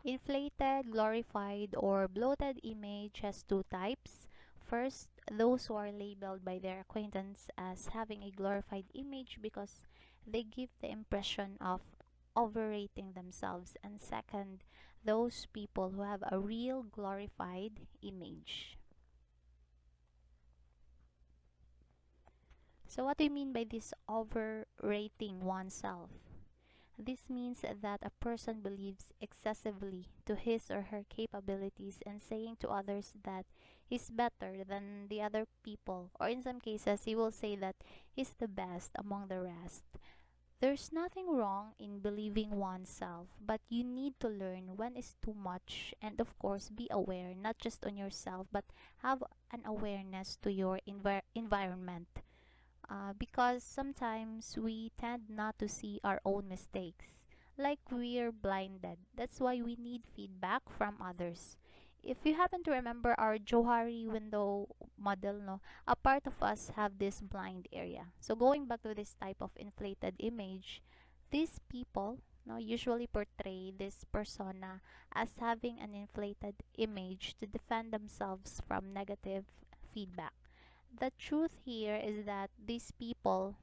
Inflated, glorified, or bloated image has two types. First, those who are labeled by their acquaintance as having a glorified image because they give the impression of overrating themselves. And second, those people who have a real glorified image. So, what do you mean by this overrating oneself? This means that a person believes excessively to his or her capabilities and saying to others that he's better than the other people, or in some cases, he will say that he's the best among the rest. There's nothing wrong in believing oneself, but you need to learn when is too much and, of course, be aware not just on yourself but have an awareness to your environment because sometimes we tend not to see our own mistakes. Like we're blinded. That's why we need feedback from others. If you happen to remember our Johari window model, no, a part of us have this blind area. So going back to this type of inflated image, these people no, usually portray this persona as having an inflated image to defend themselves from negative feedback. The truth here is that these people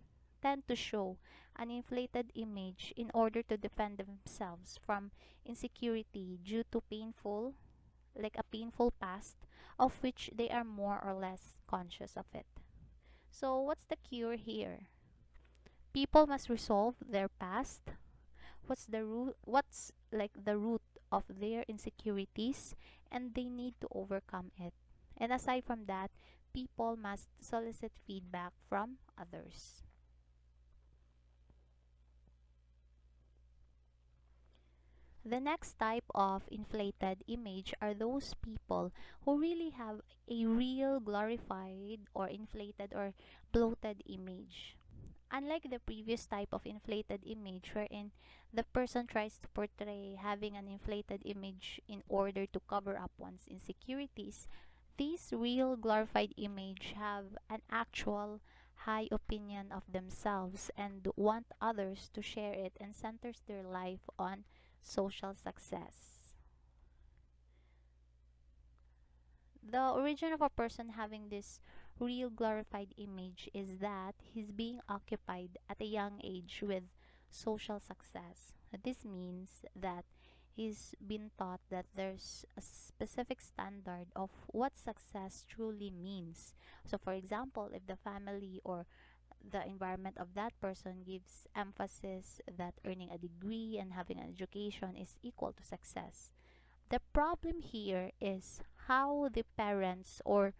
tend to show an inflated image in order to defend themselves from insecurity due to a painful past of which they are more or less conscious of it. So, what's the cure here? People must resolve their past. What's like the root of their insecurities, and they need to overcome it. And aside from that, people must solicit feedback from others. The next type of inflated image are those people who really have a real glorified or inflated or bloated image. Unlike the previous type of inflated image wherein the person tries to portray having an inflated image in order to cover up one's insecurities, these real glorified image have an actual high opinion of themselves and want others to share it and centers their life on social success. The origin of a person having this real glorified image is that he's being occupied at a young age with social success. This means that he's been taught that there's a specific standard of what success truly means. So, for example, if the family or the environment of that person gives emphasis that earning a degree and having an education is equal to success, the problem here is how the parents or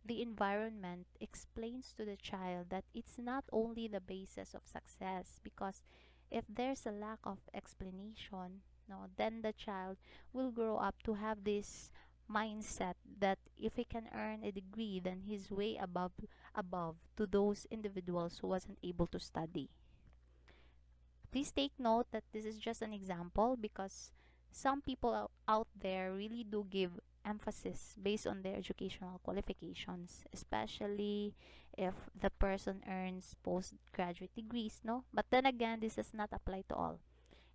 the environment explains to the child that it's not only the basis of success, because if there's a lack of explanation, no, then the child will grow up to have this mindset that if he can earn a degree, then he's way above to those individuals who wasn't able to study. Please take note that this is just an example because some people out there really do give emphasis based on their educational qualifications, especially if the person earns postgraduate degrees, no? But then again, this does not apply to all.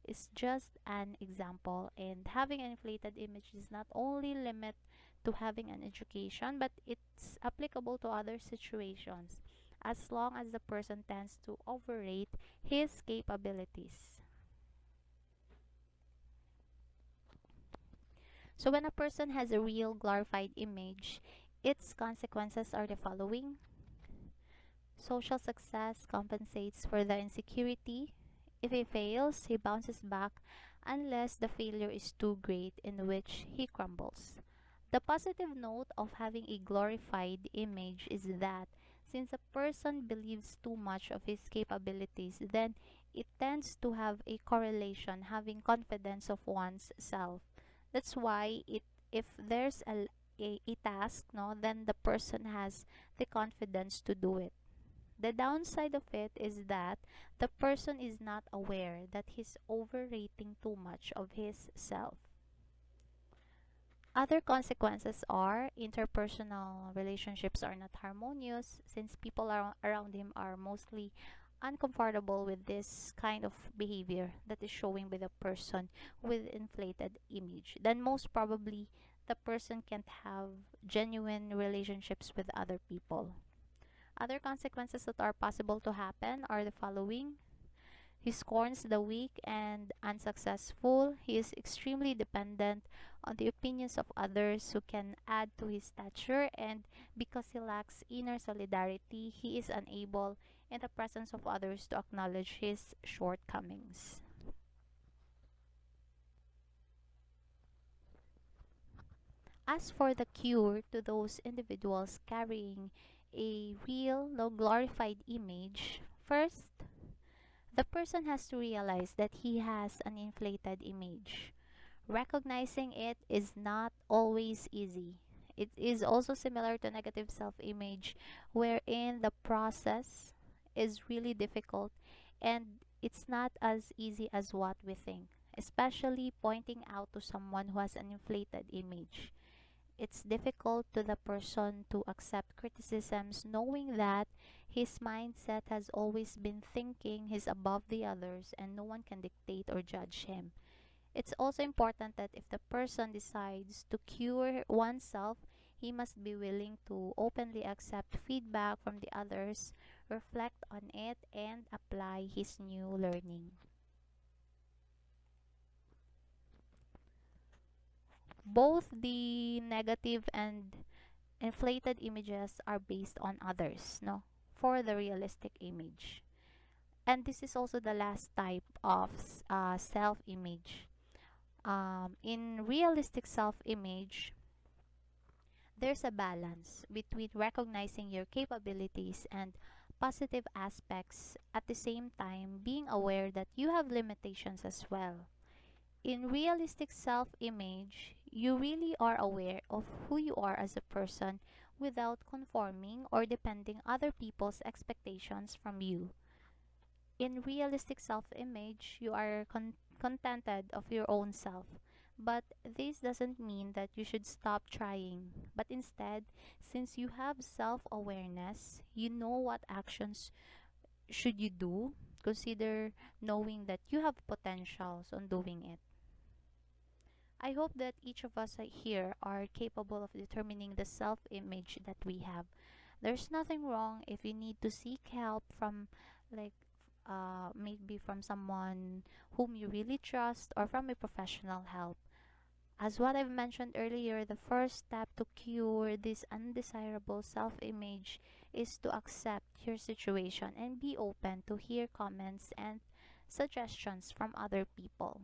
It's just an example, and having an inflated image is not only limit to having an education, but it's applicable to other situations as long as the person tends to overrate his capabilities. So when a person has a real glorified image, its consequences are the following. Social success compensates for the insecurity. If he fails, he bounces back unless the failure is too great, in which he crumbles. The positive note of having a glorified image is that since a person believes too much of his capabilities, then it tends to have a correlation having confidence of one's self. That's why if there's a task, no, then the person has the confidence to do it. The downside of it is that the person is not aware that he's overrating too much of his self. Other consequences are interpersonal relationships are not harmonious since people around him are mostly uncomfortable with this kind of behavior that is showing with a person with inflated image, then most probably the person can't have genuine relationships with other people. Other consequences that are possible to happen are the following. He scorns the weak and unsuccessful. He is extremely dependent on the opinions of others who can add to his stature, and because he lacks inner solidarity, he is unable, in the presence of others, to acknowledge his shortcomings. As for the cure to those individuals carrying a real, no glorified image, first, the person has to realize that he has an inflated image. Recognizing it is not always easy. It is also similar to negative self image, wherein the process is really difficult and it's not as easy as what we think, especially pointing out to someone who has an inflated image. It's difficult to the person to accept criticisms knowing that his mindset has always been thinking he's above the others and no one can dictate or judge him. It's also important that if the person decides to cure oneself, he must be willing to openly accept feedback from the others, reflect on it, and apply his new learning. Both the negative and inflated images are based on others, no? For the realistic image. And this is also the last type of self image. In realistic self image, there's a balance between recognizing your capabilities and positive aspects, at the same time being aware that you have limitations as well. In realistic self image, you really are aware of who you are as a person without conforming or depending other people's expectations from you. In realistic self image, you are contented of your own self. But this doesn't mean that you should stop trying. But instead, since you have self awareness, you know what actions should you do. Consider knowing that you have potentials on doing it. I hope that each of us here are capable of determining the self image that we have. There's nothing wrong if you need to seek help from, like, maybe from someone whom you really trust or from a professional help. As what I've mentioned earlier, the first step to cure this undesirable self image is to accept your situation and be open to hear comments and suggestions from other people.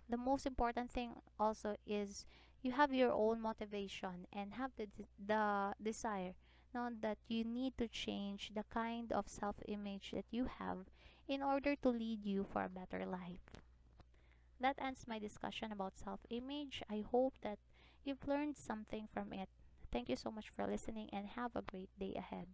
The most important thing also is you have your own motivation and have the desire now that you need to change the kind of self-image that you have in order to lead you for a better life. That ends my discussion about self-image. I hope that you've learned something from it. Thank you so much for listening and have a great day ahead.